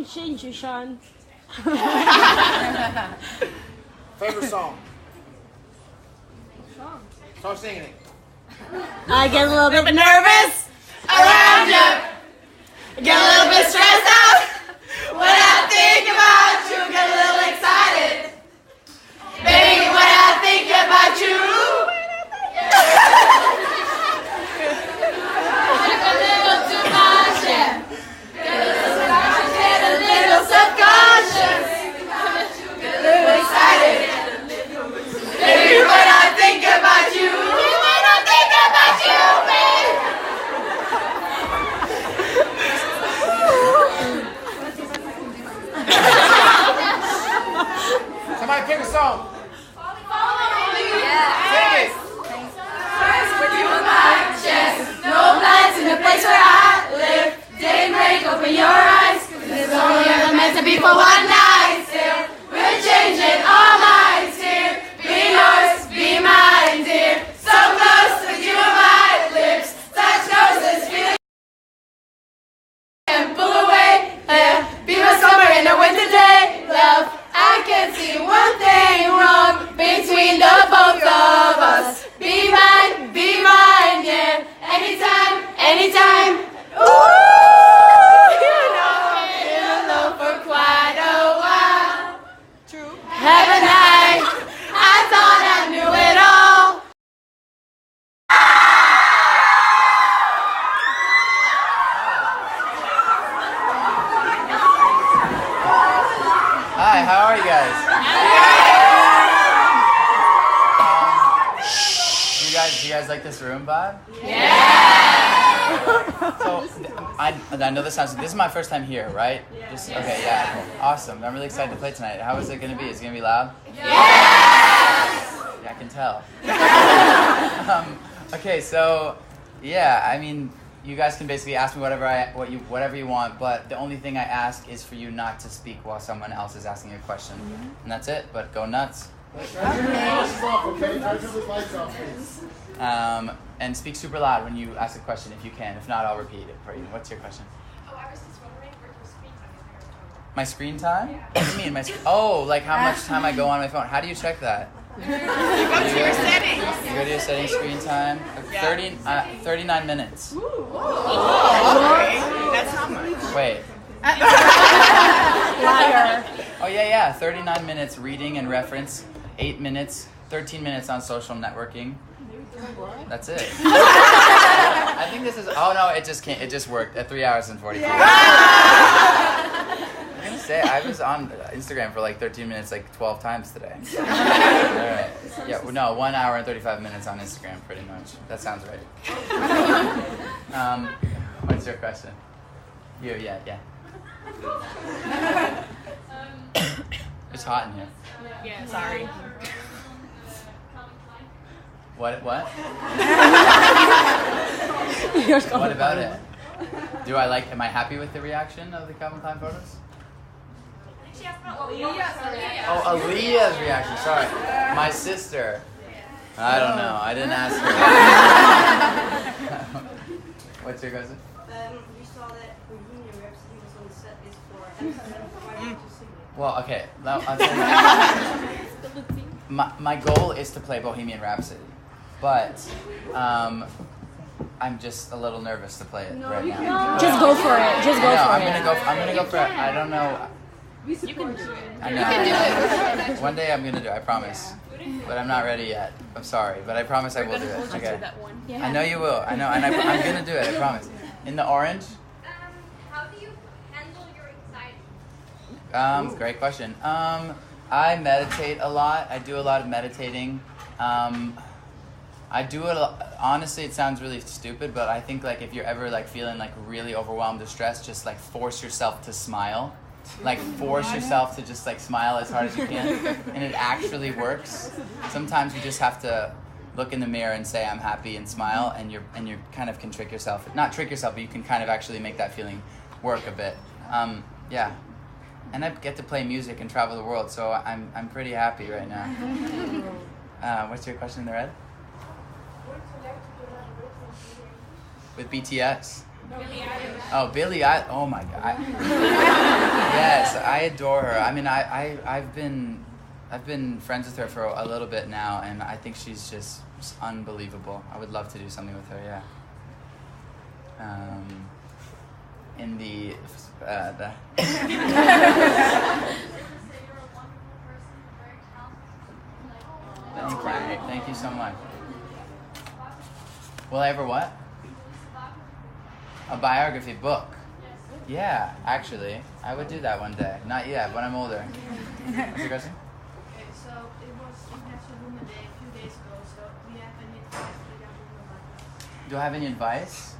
change you, Shawn. Favorite song? Start singing it. I get a little bit nervous around you. Get a little bit stressed out when I think about you. Get a little excited, baby, when I think about you. Get a little too much, yeah. Get a little subconscious. Get a little excited, baby, when I think about you. When I think about you, baby. Somebody pick a song. Sing it. First with you in my chest. No lights in the place where I live. Daybreak, open your eyes. 'Cause it's only ever meant to be for one night. Still, we're changing our minds here. Be yours, be mine, dear. So close with you on my lips. Touch noses, feel and pull away. Yeah. Be my summer in a winter day. Love, I can see one thing wrong between the both of us. Be mine, yeah. Anytime, anytime. Ooh, you know I've been alone for quite a while. True. Haven't I? I thought I knew it all. Hi, how are you guys? Do you guys like this room vibe? So I know this is my first time here, right? Okay, yeah. Awesome. I'm really excited to play tonight. How is it going to be? Is it going to be loud? Yeah, I can tell. Okay, so yeah, I mean, you guys can basically ask me whatever you want, but the only thing I ask is for you not to speak while someone else is asking a question. And that's it, but go nuts. And speak super loud when you ask a question if you can. If not, I'll repeat it for you. What's your question? Oh, I was just wondering where your screen time is. My screen time? What do you mean? Oh, like how much time I go on my phone. How do you check that? You go to your settings. You go to your settings, screen time. 39 minutes. Okay. That's how much? Wait. Liar. Oh, yeah. 39 minutes reading and reference. 8 minutes. 13 minutes on social networking. That's it. I think this is. Oh no, it just worked at 3 hours and 43 minutes. I'm gonna say I was on Instagram for like 13 minutes, like 12 times today. All right. Yeah. No, 1 hour and 35 minutes on Instagram, pretty much. That sounds right. What's your question? You, yeah. It's hot in here. Yeah, sorry. What? What about it? Am I happy with the reaction of the Calvin Klein photos? Oh, Aaliyah's reaction, sorry. My sister. I don't know, I didn't ask her. What's your question? You saw that Bohemian Rhapsody was on the set list for Amsterdam. Why didn't you sing it? Well, okay. My goal is to play Bohemian Rhapsody, but I'm just a little nervous to play it right now. Just go for it. Just go for I'm it. gonna go for it. I don't know. You can do it. I know. You can do it. One day I'm gonna do it. I promise. But I'm not ready yet. I'm sorry, but I promise I will do it. Okay. I know you will. I know, and I'm gonna do it. I promise. In the orange. How do you handle your anxiety? Great question. I meditate a lot. I do a lot of meditating. I do it. Honestly, it sounds really stupid, but I think like if you're ever like feeling like really overwhelmed or stressed, just like force yourself to smile. Like force yourself to just like smile as hard as you can, and it actually works. Sometimes you just have to look in the mirror and say I'm happy and smile, and you kind of can trick yourself. Not trick yourself, but you can kind of actually make that feeling work a bit. Yeah. And I get to play music and travel the world, so I'm pretty happy right now. What's your question in the red? With BTS? Oh, Billie Eilish. Oh my God. Yes, I adore her. I mean, I've been friends with her for a little bit now, and I think she's just unbelievable. I would love to do something with her. Yeah. In the Thank you so much. Will I ever what? A biography book? Yeah, actually. I would do that one day. Not yet, when I'm older. What's your question? Okay, so it was International Women's Day a few days ago, so do you have any advice for young women like us? Do I have any advice?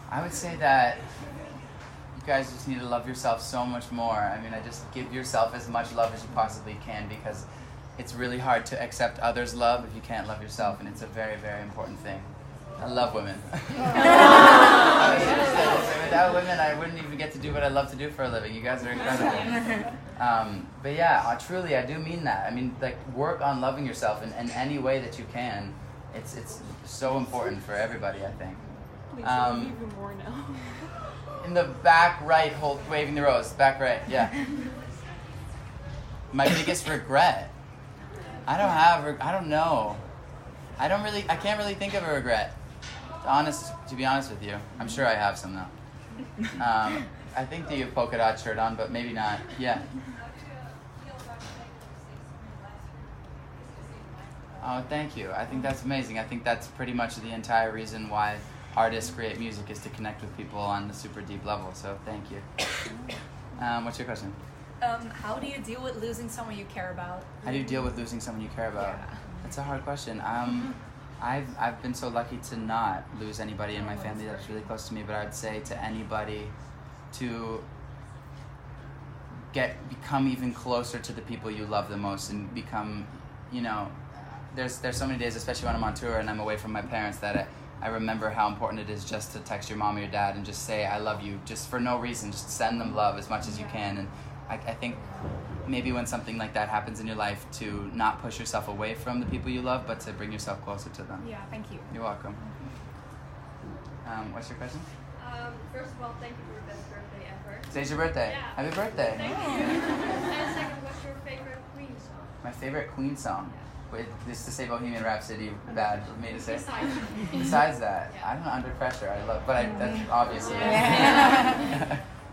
I would say that you guys just need to love yourself so much more. I mean, I just give yourself as much love as you possibly can, because it's really hard to accept others' love if you can't love yourself, and it's a very, very important thing. I love women. Without women, I wouldn't even get to do what I love to do for a living. You guys are incredible. But yeah, truly, I do mean that. I mean, like, work on loving yourself in any way that you can. It's so important for everybody, I think. Even more now. In the back right, waving the rose. Back right, yeah. My biggest regret. I don't know. I can't really think of a regret. To be honest with you. I'm sure I have some though. I think that you have polka dot shirt on, but maybe not. Yeah. Oh, thank you. I think that's amazing. I think that's pretty much the entire reason why artists create music, is to connect with people on the super deep level. So thank you. What's your question? How do you deal with losing someone you care about? How do you deal with losing someone you care about? Yeah. That's a hard question. I've been so lucky to not lose anybody in my family that's really close to me, but I would say to anybody to become even closer to the people you love the most, and become, there's so many days, especially when I'm on tour and I'm away from my parents, that I remember how important it is just to text your mom or your dad and just say I love you, just for no reason. Just send them love as much as you can. And I think maybe when something like that happens in your life, to not push yourself away from the people you love, but to bring yourself closer to them. Yeah, thank you. You're welcome. What's your question? First of all, thank you for your best birthday ever. Today's your birthday. Yeah. Happy birthday. Thank you. And second, what's your favorite Queen song? My favorite Queen song. Wait, this to say Bohemian Rhapsody bad for me to say. Besides. Besides that, Yeah. I don't know, Under Pressure. I love, but that's obviously.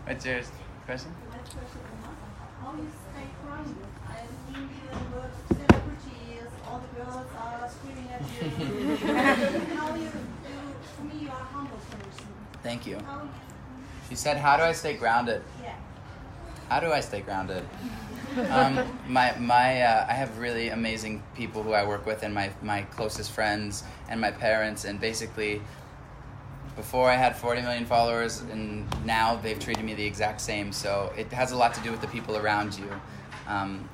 What's your question? How you stay grounded? I mean, even with celebrities, all the girls are screaming at you. How you do? For me, you are a humble person. Thank you. How you? She said, "How do I stay grounded?" Yeah. How do I stay grounded? I have really amazing people who I work with, and my closest friends and my parents, and basically before I had 40 million followers, and now they've treated me the exact same, so it has a lot to do with the people around you.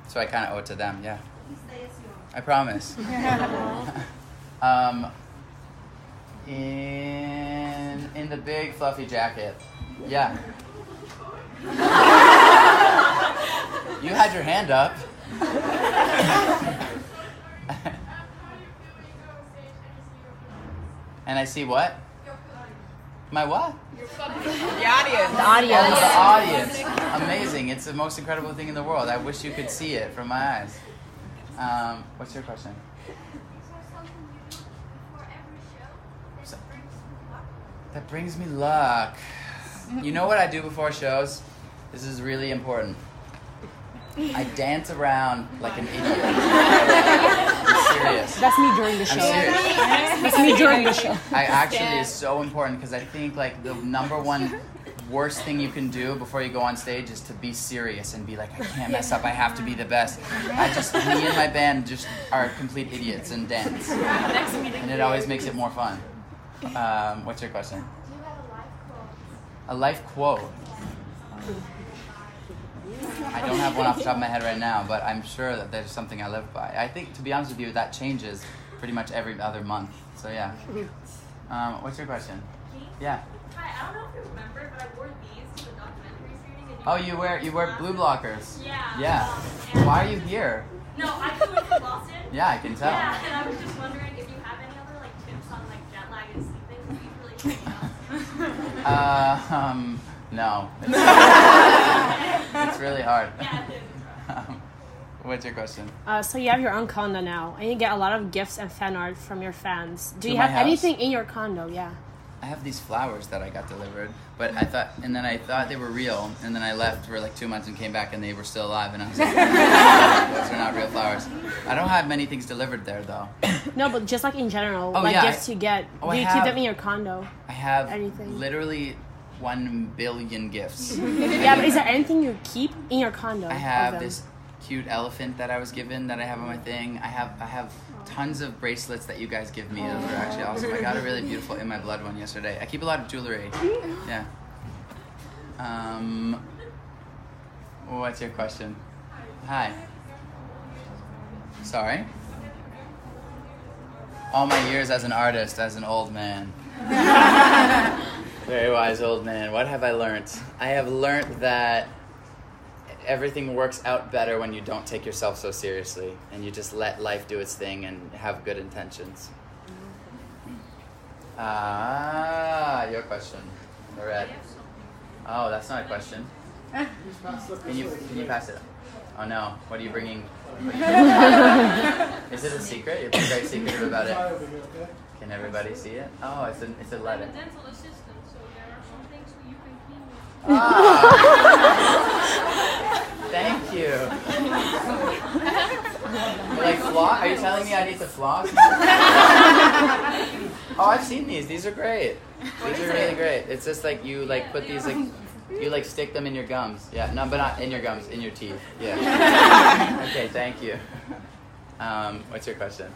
So I kind of owe it to them, yeah. Please stay as you are. I promise. In the big fluffy jacket, yeah. You had your hand up. And I see what? My what? The audience. Oh, the audience. Amazing. It's the most incredible thing in the world. I wish you could see it from my eyes. What's your question? That brings me luck. You know what I do before shows? This is really important. I dance around like an idiot. I'm serious. That's me during the I'm show. serious. That's me during the show. I actually is so important, because I think like the number one worst thing you can do before you go on stage is to be serious and be like, I can't mess up, I have to be the best. Me and my band just are complete idiots and dance. And it always makes it more fun. What's your question? Do you have a life quote? A life quote. I don't have one off the top of my head right now, but I'm sure that there's something I live by. I think, to be honest with you, that changes pretty much every other month. So yeah. What's your question? Yeah. Hi, I don't know if you remember, but I wore these to the documentary screening. And Oh, you wear blue blockers. Yeah. Yeah. And Why are you here? No, I flew in from Boston. Yeah, I can tell. Yeah, and I was just wondering if you have any other tips on jet lag and sleeping. Because we really No. It's really hard. What's your question? So you have your own condo now, and you get a lot of gifts and fan art from your fans. Do To you my have house? anything in your condo? Yeah. I have these flowers that I got delivered, but I thought they were real, and then I left for like 2 months and came back and they were still alive, and I was like, those are not real flowers. I don't have many things delivered there though. No, but just like in general, Oh, like yeah, gifts you get. oh, Do I you keep have- them in your condo? I have Anything. literally 1 billion gifts. Yeah, but is there anything you keep in your condo? I of have them? this cute elephant that I was given that I have on my thing. I have tons of bracelets that you guys give me. Those are actually awesome. I got a really beautiful In My Blood one yesterday. I keep a lot of jewelry. Yeah. What's your question? Hi. Sorry? All my years as an artist, as an old man. Very wise old man. What have I learned? I have learned that everything works out better when you don't take yourself so seriously and you just let life do its thing and have good intentions. Your question. The red. Oh, that's not a question. Can you pass it? Oh no. What are you bringing? Is it a secret? You're being very secretive about it. Can everybody see it? Oh, it's a letter. I'm a dental assistant, so there are some things you can clean with. Thank you. Like floss? Are you telling me I need to floss? Oh, I've seen these. These are great. These are really great. It's just like you like put these like you like stick them in your gums. Yeah, no, but not in your gums, in your teeth. Yeah. Okay, thank you. What's your question?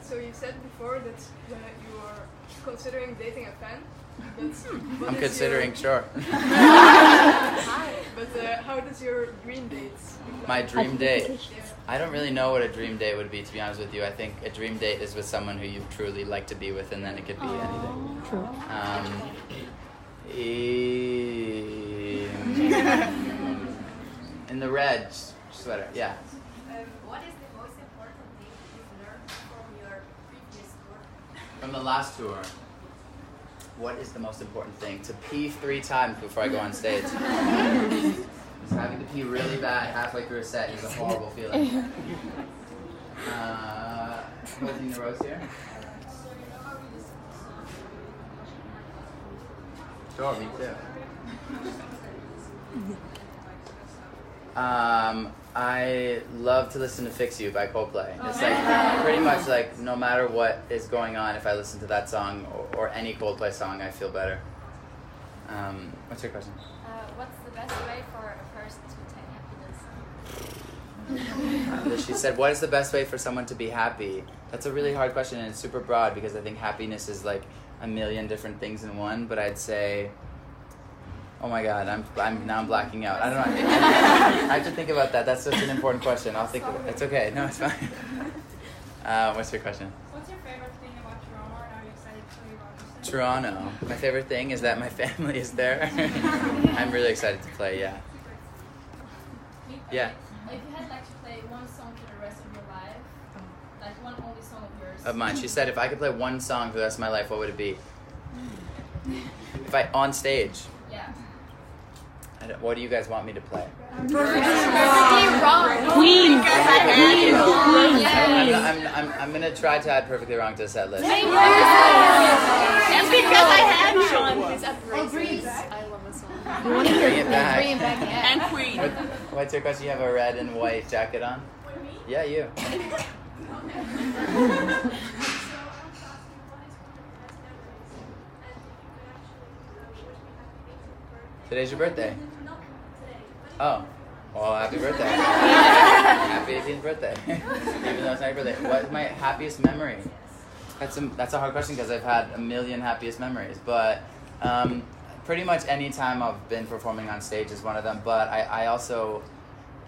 So you said before that you are considering dating a fan. I'm considering, sure. But how does your dream dates look like? My dream date. I don't really know what a dream date would be, to be honest with you. I think a dream date is with someone who you truly like to be with, and then it could be anything. True. In the red sweater, yeah. What is the most important thing you've learned from your previous tour? From the last tour, what is the most important thing? To pee 3 times before I go on stage. Just having to pee really bad halfway through a set is a horrible feeling. Holding the rose here. Sure, me too. I love to listen to Fix You by Coldplay. It's like pretty much like no matter what is going on, if I listen to that song or any Coldplay song, I feel better. What's your question? What's the best way for a person to attain happiness? She said, what is the best way for someone to be happy? That's a really hard question, and it's super broad because I think happiness is like a million different things in one, but I'd say, oh my God, I'm blacking out. I don't know. I have to think about that. That's such an important question. I'll think of it. It's okay. No, it's fine. What's your question? What's your favorite thing about Toronto, and are you excited to leave out? Toronto. My favorite thing is that my family is there. I'm really excited to play, yeah. Yeah. If you had like to play one song for the rest of your life, like one only song of yours. Of mine. She said if I could play one song for the rest of my life, what would it be? If I, on stage. Yeah. What do you guys want me to play? Queen. I'm gonna try to add Perfectly Wrong to the set list. Just because I had Shawn. Please upraise. I love this song. Bring it back. Bring it back, yeah. And Queen. What's your question? You have a red and white jacket on? Yeah, you. Today's your birthday. Oh. Well, happy birthday. Happy 18th birthday. Even though it's not your birthday. What is my happiest memory? That's a hard question because I've had a million happiest memories. But pretty much any time I've been performing on stage is one of them. But I also,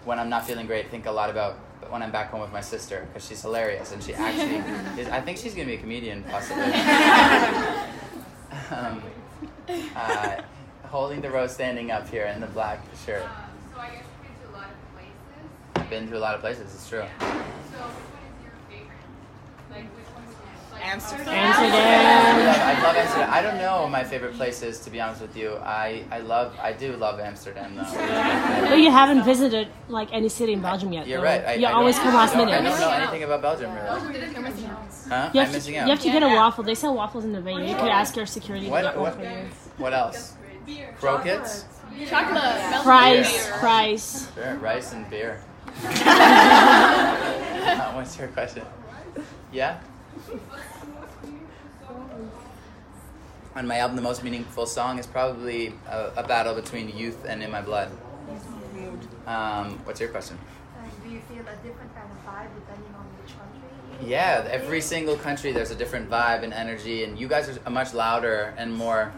when I'm not feeling great, think a lot about when I'm back home with my sister because she's hilarious and she actually is, I think she's going to be a comedian possibly. Holding the rose standing up here in the black shirt. So I guess you've been to a lot of places. I've been to a lot of places, it's true. So which one is your favorite? Like which one is like Amsterdam. I love Amsterdam. I don't know my favorite places, to be honest with you. I do love Amsterdam though. But you haven't visited like any city in Belgium yet. You're though. right. You always come last minute. I don't know anything about Belgium really. Huh? You I'm have, missing to, out. you have to get a waffle. They sell waffles in the venue. You could ask your security to get one What? for you. What else? Croquettes? Chocolate. Fries. Sure, rice and beer. What's your question? Yeah? On my album, the most meaningful song is probably a battle between youth and In My Blood. What's your question? Do you feel a different kind of vibe depending on which country? Yeah, every single country there's a different vibe and energy, and you guys are much louder and more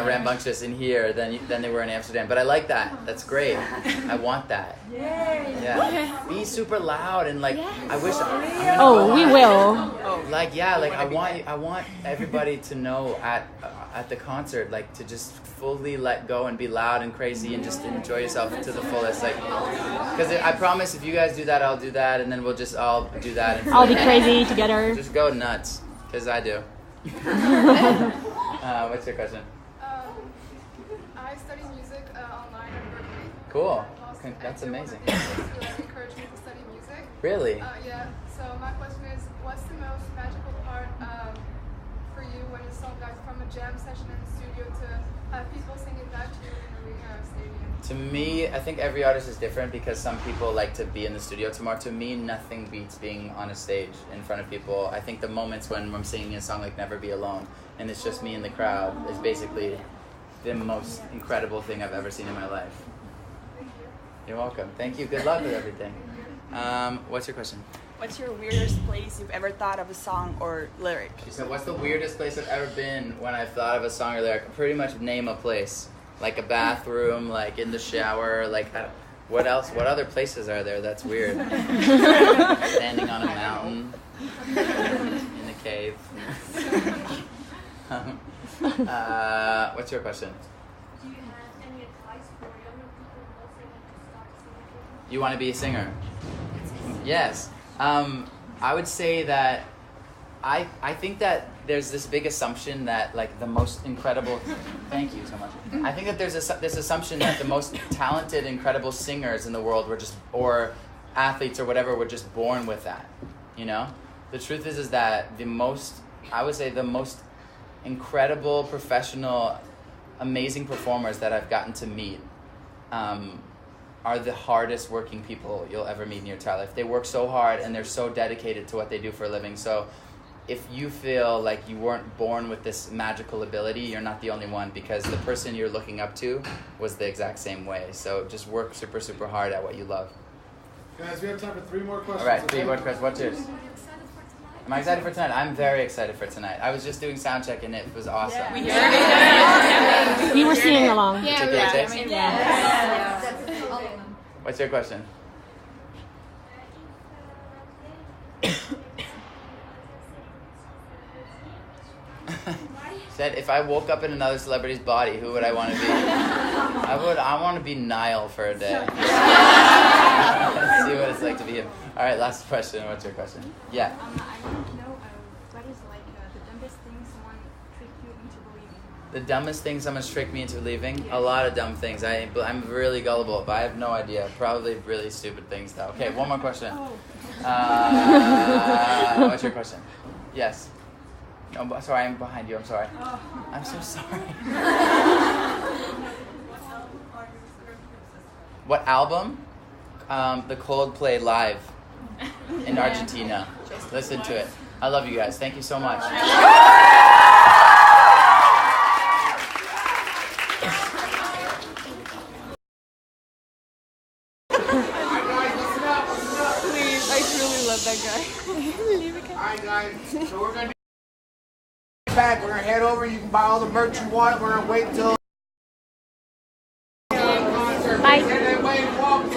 rambunctious in here than they were in Amsterdam. But I like that. That's great. I want that. Yeah. Be super loud and like I wish. Oh, we will. Like I want everybody to know at the concert, like to just fully let go and be loud and crazy and just enjoy yourself to the fullest. Like, because I promise if you guys do that, I'll do that, and then we'll just all do that. And I'll be crazy together. just go nuts, because I do. What's your question? I study music online at Berkeley. Cool. Boston, That's and amazing. one of the things that encouraged me to study music. Really? Yeah. So my question is, what's the most magical part for you when a song goes from a jam session in the studio to have people sing it back to you in an arena or stadium? To me, I think every artist is different because some people like to be in the studio tomorrow. To me, nothing beats being on a stage in front of people. I think the moments when I'm singing a song like Never Be Alone and it's just me in the crowd is basically the most incredible thing I've ever seen in my life. You're welcome. Thank you. Good luck with everything. What's your question? What's your weirdest place you've ever thought of a song or lyric? She said, what's the weirdest place I've ever been when I've thought of a song or lyric? Pretty much name a place. Like a bathroom, like in the shower, like what else? What other places are there that's weird? Standing on a mountain, in a cave. What's your question? Do you have any advice for younger people who also want to start singing? You want to be a singer? Yes. I would say that I think that there's this big assumption that like the most incredible thank you so much. I think that there's this assumption that the most talented, incredible singers in the world were just, or athletes or whatever, were just born with that. You know? The truth is that I would say the most incredible, professional, amazing performers that I've gotten to meet are the hardest working people you'll ever meet in your entire life. They work so hard and they're so dedicated to what they do for a living. So if you feel like you weren't born with this magical ability, you're not the only one, because the person you're looking up to was the exact same way. So just work super, super hard at what you love. Guys, we have time for 3 more questions. All right, 3 more questions. What's yours? Am I excited for tonight? I'm very excited for tonight. I was just doing sound check and it was awesome. Yeah. We were singing along. Particular taste? Yeah. What's your question? Said if I woke up in another celebrity's body, who would I want to be? I want to be Niall for a day. Let's see what it's like to be him. All right, last question. What's your question? Yeah. I want to know what is like the dumbest thing someone tricked you into believing? The dumbest thing someone's tricked me into believing? A lot of dumb things. I'm really gullible, but I have no idea. Probably really stupid things, though. Okay, one more question. What's your question? Yes. No, sorry, I'm behind you. I'm sorry. I'm so sorry. What album? The Coldplay Live in Argentina. Listen to it. I love you guys. Thank you so much. Please, I truly love that guy. Alright guys, so we're gonna be back. We're gonna head over. You can buy all the merch you want. We're gonna wait till Bye. Walk